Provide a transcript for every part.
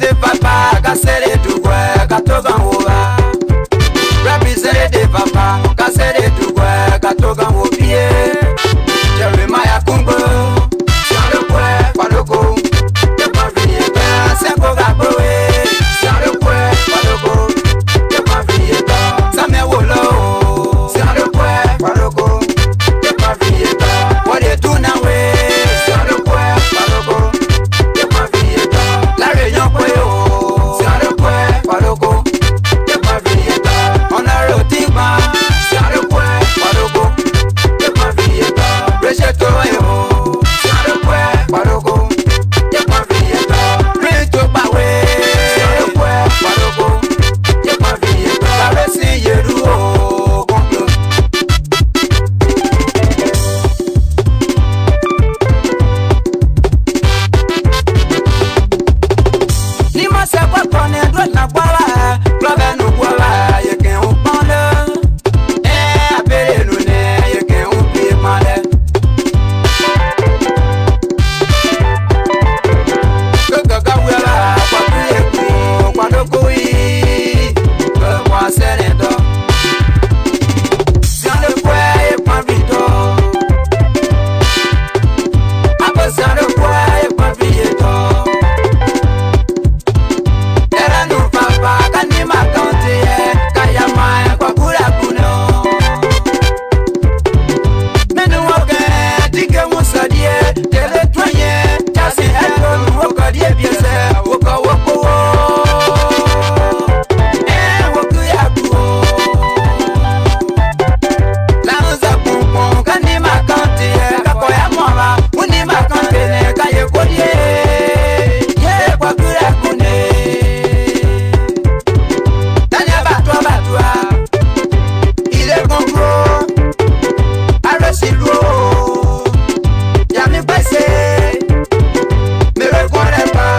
de papa, cassere tu guè, catogan ova. Rapisere de papa, cassere tu guè, catogan opie. Jerry Maya Kumbo, sans le guè, pas le go. De pas venir pas, c'est pour gaboé. Sans le guè, pas le go. De pas venir pas, ça me wolo. Sans le guè, pas le go. De pas venir pas, what you do now? Sans le guè, pas le go. De pas venir pas, la réunion poyo. Sans le guè, pas le go. De pas venir pas, on a rôti pas. Sans le guè, pas le go. De pas venir pas, rejette yo. Sans le guè, pas le go. De pas venir pas, rejette pas ouais. Sans le guè, pas le go. De pas venir pas, la racine yeru gongle. Ni ma se kwa kone dwe na kwala, klove no kwala, ye ken un pande. Apere no ne, ye ken un pi male. Kaka wela, kwa kuye ku, kwa dokui, kwa seredo. Sans le poids et pas vito. Après sans le poids et pas vito. Era no papa, kanima kante, kayama, kwa kula kuno. Menu woke, dike musadie, tele toye, chasi elon, woko die biese, woko woko wo. Woku yaku. Lanza pompon, kanima kante, kakoya mwama, unima kante, kaye kodie, ye kwa kula kune. Tanya batwa, il est gonglo, arrêtez l'eau, y'a mi passé, me reconnais pas,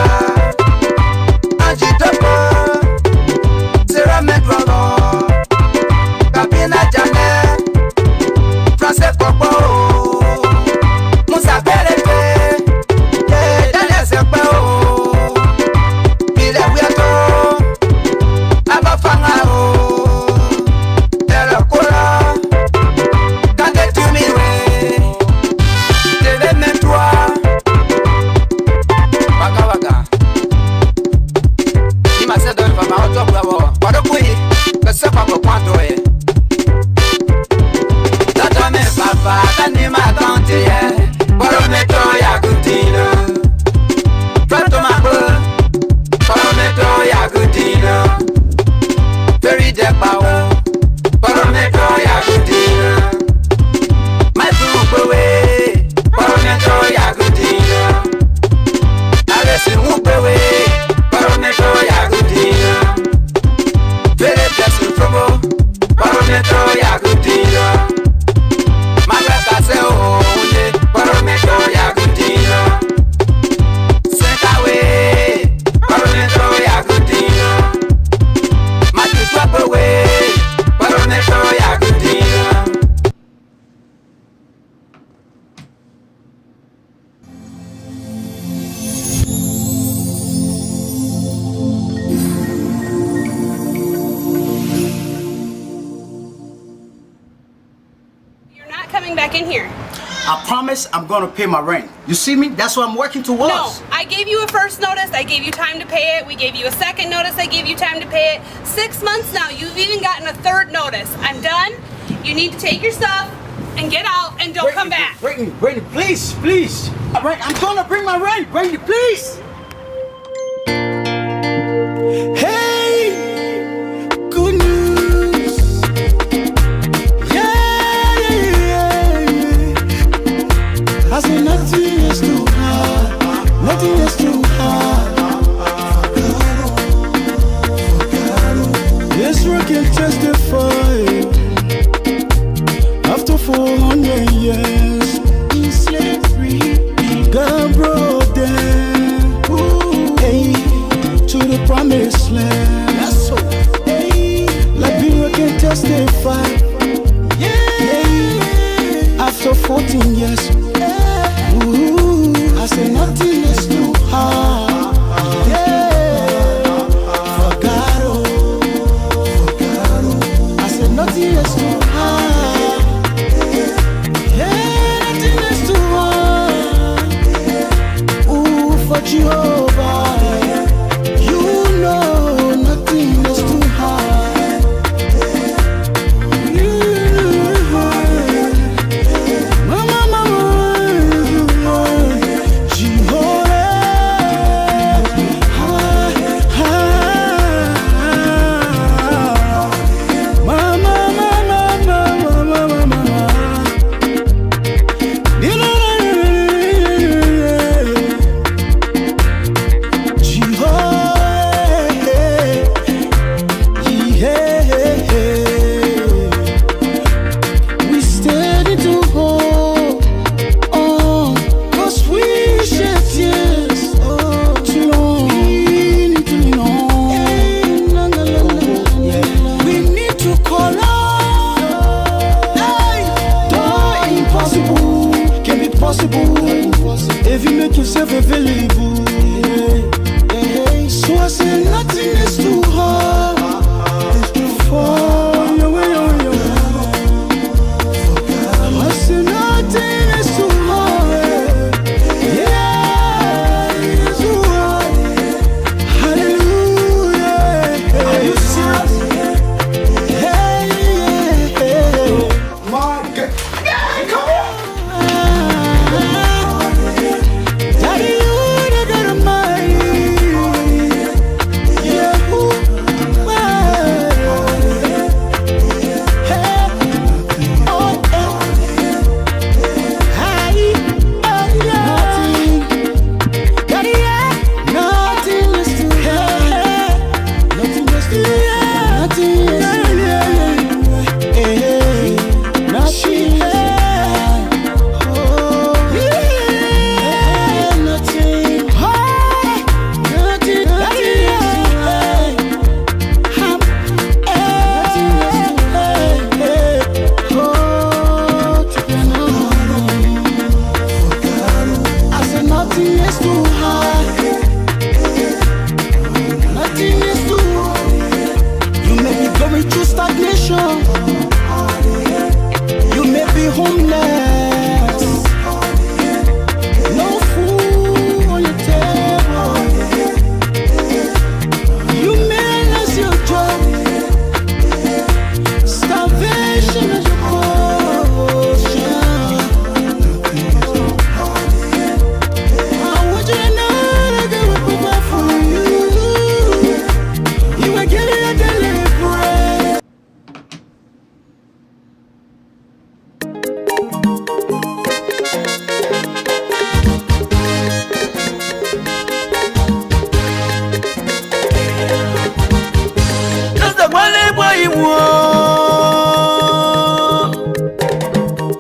anji topo, sera mettre avant, capina jamais, français copo, moussa belete, Daniel sepao, il est wiato, abafangao, era kola, kande tumiwe, tele mentwa, waka waka. Ni ma se donne papa auto bravo, wado kui, que se pa ko kwanto e. Tata me papa, kani ma kante ye, wado meto ya kutina. Prato ma ko, wado meto ya kutina. Very deep power, Parometo Yagutina. My group away, Parometo Yagutina. Alessi move away, Parometo Yagutina. Very blessed trouble, Parometo Yagutina. My brother say oh, Parometo Yagutina. Sent away, Parometo Yagutina. Swap away, Parometo Yagutina. You're not coming back in here. I promise I'm gonna pay my rent. You see me? That's what I'm working towards. No, I gave you a first notice, I gave you time to pay it. We gave you a second notice, I gave you time to pay it. 6 months now, you've even gotten a third notice. I'm done. You need to take your stuff and get out and don't come back. Brittany, please, please. All right, I'm gonna bring my rent. Brittany, please. Hey, good news. I say nothing is too hard. Nothing is too hard. Israel can testify. After 400 years in slavery, God brought them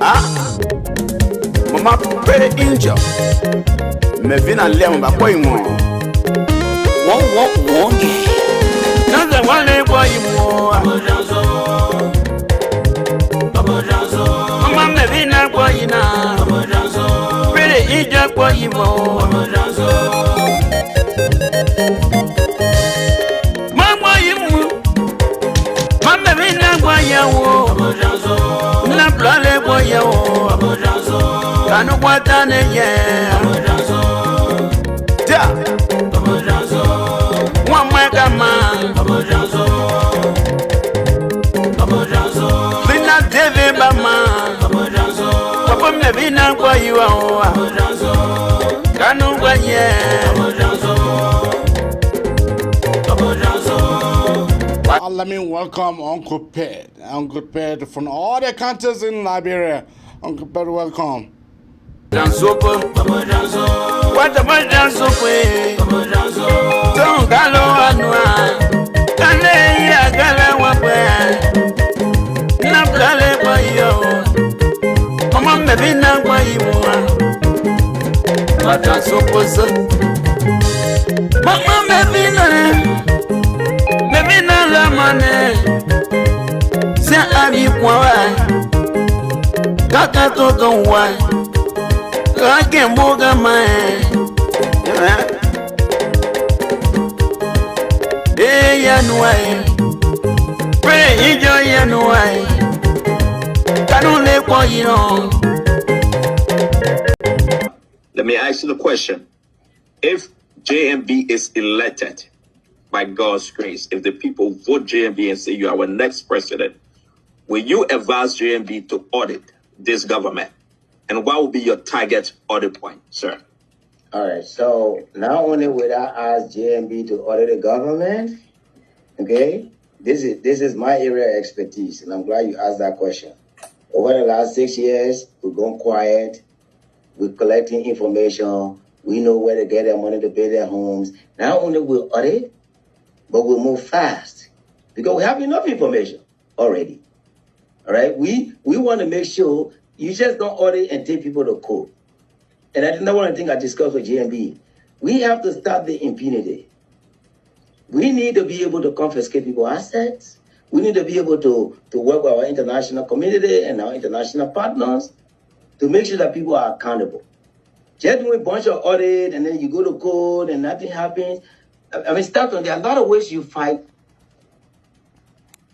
Ah, Mama Pedro Angel. Me vina lem ba boy mo. Won. Na the one boy mo. Mama me vina boy na. Pedro Angel boy mo. Mama yimu. Mama vina boy yawo. Na blale boy yawo. Kanu kwatane ye. Ja. Mwamweka man. Vina TV ba man. Papa me vina kwa yuwa. Kanu kwa ye. Let me welcome Uncle Ped. Uncle Ped from all the countries in Liberia. Uncle Ped, welcome. Dansopo, what about Dansopo? Don't galo anwa, kane ya gala wape. Na blale kwa yo, mama mebi na kwa iwa. What Dansopo sa? Mama mebi na la mane. Se abi kwa wa, kaka toto wa. I can't walk on my hey, Yanuai. Pray, enjoy Yanuai. Can't live for you. Let me ask you the question. If JMB is elected by God's grace, if the people vote JMB and say you are our next president, will you advise JMB to audit this government? And what will be your target audit point, sir? All right, so not only would I ask JMB to audit the government, okay, this is my area of expertise, and I'm glad you asked that question. Over the last 6 years, we've gone quiet, we're collecting information, we know where to get their money to pay their homes. Not only will audit, but we'll move fast, because we have enough information already, all right? We want to make sure you just don't audit and take people to court. And I think that's one of the things I discussed with JMB. We have to stop the impunity. We need to be able to confiscate people's assets. We need to be able to work with our international community and our international partners to make sure that people are accountable. Just doing a bunch of audit and then you go to court and nothing happens. I mean, there are a lot of ways you fight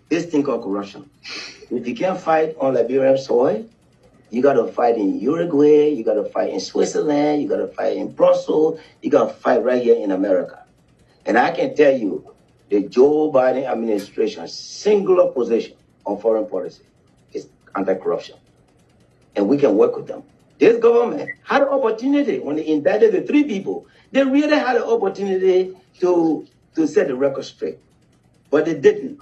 this thing called corruption. If you can't fight on Liberian soil, you got to fight in Uruguay, you got to fight in Switzerland, you got to fight in Brussels, you got to fight right here in America. And I can tell you, the Joe Biden administration's singular position on foreign policy is anti-corruption. And we can work with them. This government had an opportunity when they indicted the 3 people. They really had an opportunity to set the record straight. But they didn't.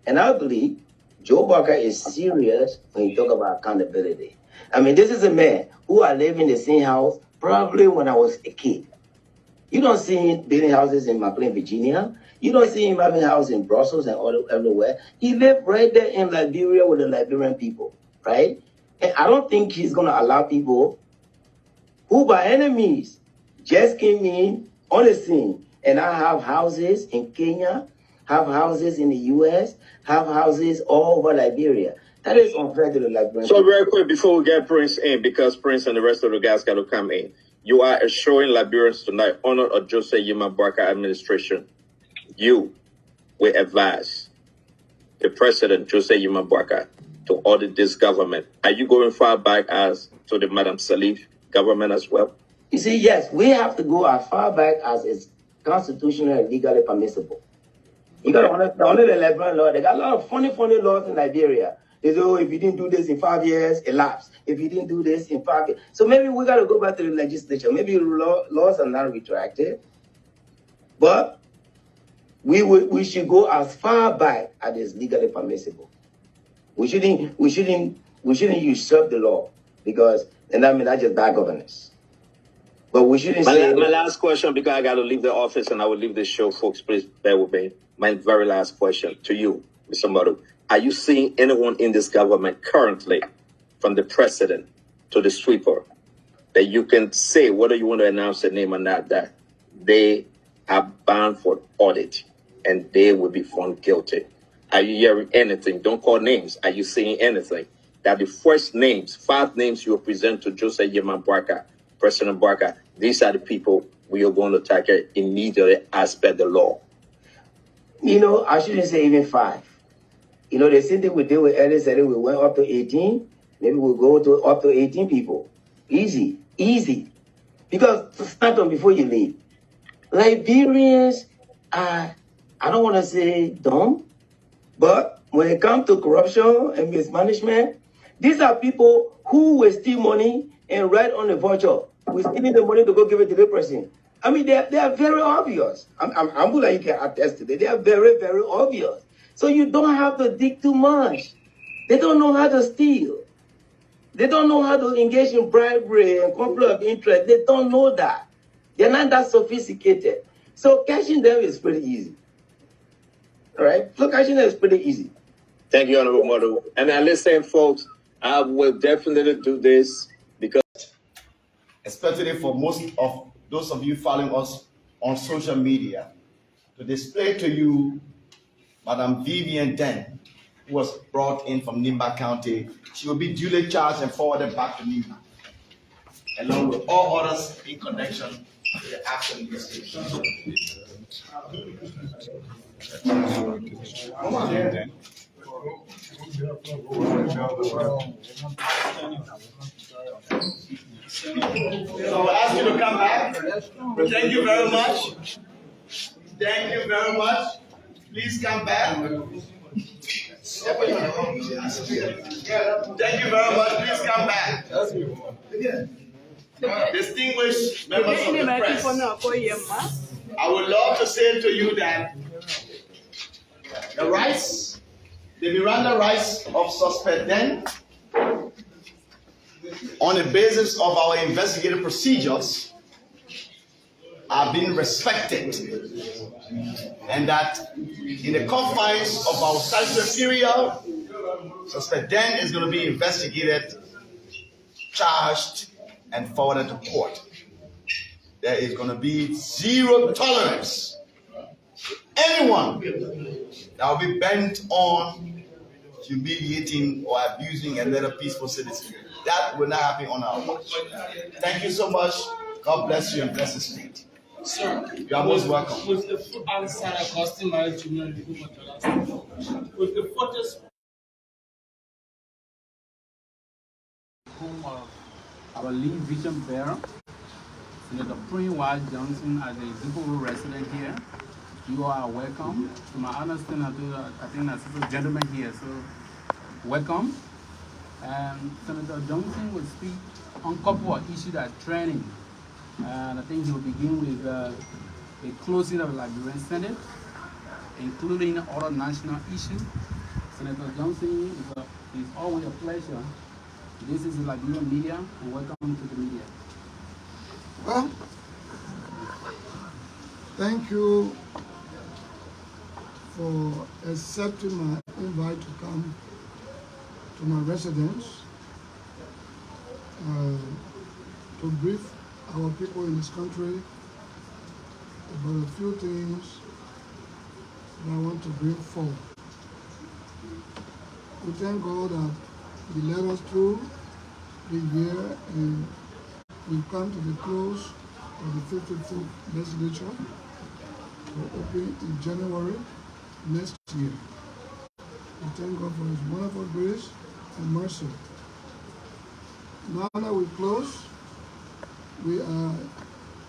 And I believe Joe Barker is serious when you talk about accountability. I mean, this is a man who I live in the same house probably when I was a kid. You don't see him building houses in McLean, Virginia. You don't see him having houses in Brussels and everywhere. He lived right there in Liberia with the Liberian people, right? And I don't think he's going to allow people who by any means just came in on the scene. And I have houses in Kenya, have houses in the U.S., have houses all over Liberia. That is unfair to the Liberian. So very quick, before we get Prince in, because Prince and the rest of the guys got to come in, you are assuring Liberians tonight, honor of Jose Yima Barker administration, you will advise the president, Jose Yima Barker, to audit this government. Are you going far back as to the Madam Salif government as well? You see, yes, we have to go as far back as it's constitutionally and legally permissible. You got to understand, only the Liberian law, they got a lot of funny laws in Liberia. They say, oh, if you didn't do this in 5 years, elapsed. If you didn't do this in 5 years. So maybe we got to go back to the legislature. Maybe laws are not retroactive. But we should go as far back as is legally permissible. We shouldn't usurp the law, because, and I mean, that's just bad governance. But we shouldn't say... My last question, because I got to leave the office and I will leave the show, folks, please bear with me. My very last question to you. Mr. Madu, are you seeing anyone in this government currently, from the president to the sweeper, that you can say, whether you want to announce the name or not, that they are bound for audit and they will be found guilty? Are you hearing anything? Don't call names. Are you seeing anything? That the first names, 5 names you will present to Joseph Yeman Barker, President Barker, these are the people we are going to tackle immediately as per the law. You know, I shouldn't say even 5. You know, the same thing we did with Ellis, we went up to 18. Maybe we'll go to up to 18 people. Easy, easy. Because start on before you leave. Liberians are, I don't want to say dumb, but when it comes to corruption and mismanagement, these are people who will steal money and write on the voucher. We're stealing the money to go give it to the person. I mean, they are very obvious. I'm glad you can attest to it. They are very, very obvious. So you don't have to dig too much. They don't know how to steal. They don't know how to engage in bribery and conflict of interest. They don't know that. They're not that sophisticated. So catching them is pretty easy. All right? So catching them is pretty easy. Thank you, Honorable Madu. And now listen, folks, I will definitely do this because, especially for most of those of you following us on social media, to display to you Madam Vivian Den, who was brought in from Nimba County. She will be duly charged and forwarded back to Nimba, along with all others in connection with the action in this case. Come on, man. So I'll ask you to come back. Thank you very much. Thank you very much. Please come back. Thank you very much. Please come back. Distinguished members of the press, I would love to say to you that the rights, the Miranda rights of suspect Den, on the basis of our investigative procedures, are being respected, and that in the confines of our statutory period, suspect Den is going to be investigated, charged, and forwarded to court. There is going to be zero tolerance to anyone that will be bent on humiliating or abusing another peaceful citizen. That will not happen on our watch. Thank you so much. God bless you and bless the state. Sir, you are most welcome. With the answer costing marriage union, with the photos home of our lead vision bearer, Senator Prince Johnson, as a Zimbabwe resident here. You are welcome. To my understanding, I think that's a gentleman here, so welcome. And Senator Johnson will speak on a couple of issues that are trending. And I think he will begin with the closing of the Liberian Senate, including other national issues. Senator Johnson, it's always a pleasure. This is the Liberian media, and welcome to the media. Well, thank you for accepting my invite to come to my residence to brief our people in this country about a few things that I want to bring forward. We thank God that He led us through the year and we've come to the close of the 54th legislature to open in January next year. We thank God for His wonderful grace and mercy. Now that we close, we are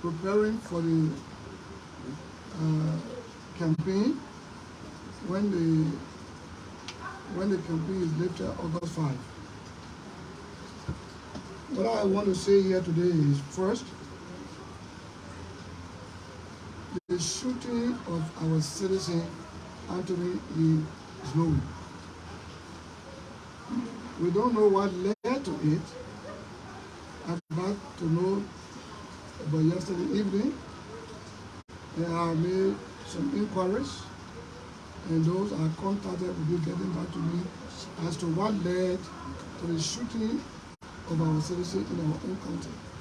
preparing for the campaign when the campaign is lifted August 5. What I want to say here today is, first, the shooting of our citizen Anthony E. Snow. We don't know what led to it. I'm about to know about yesterday evening. There are made some inquiries, and those are contacted will be getting back to me as to what led to the shooting of our citizens in our own country.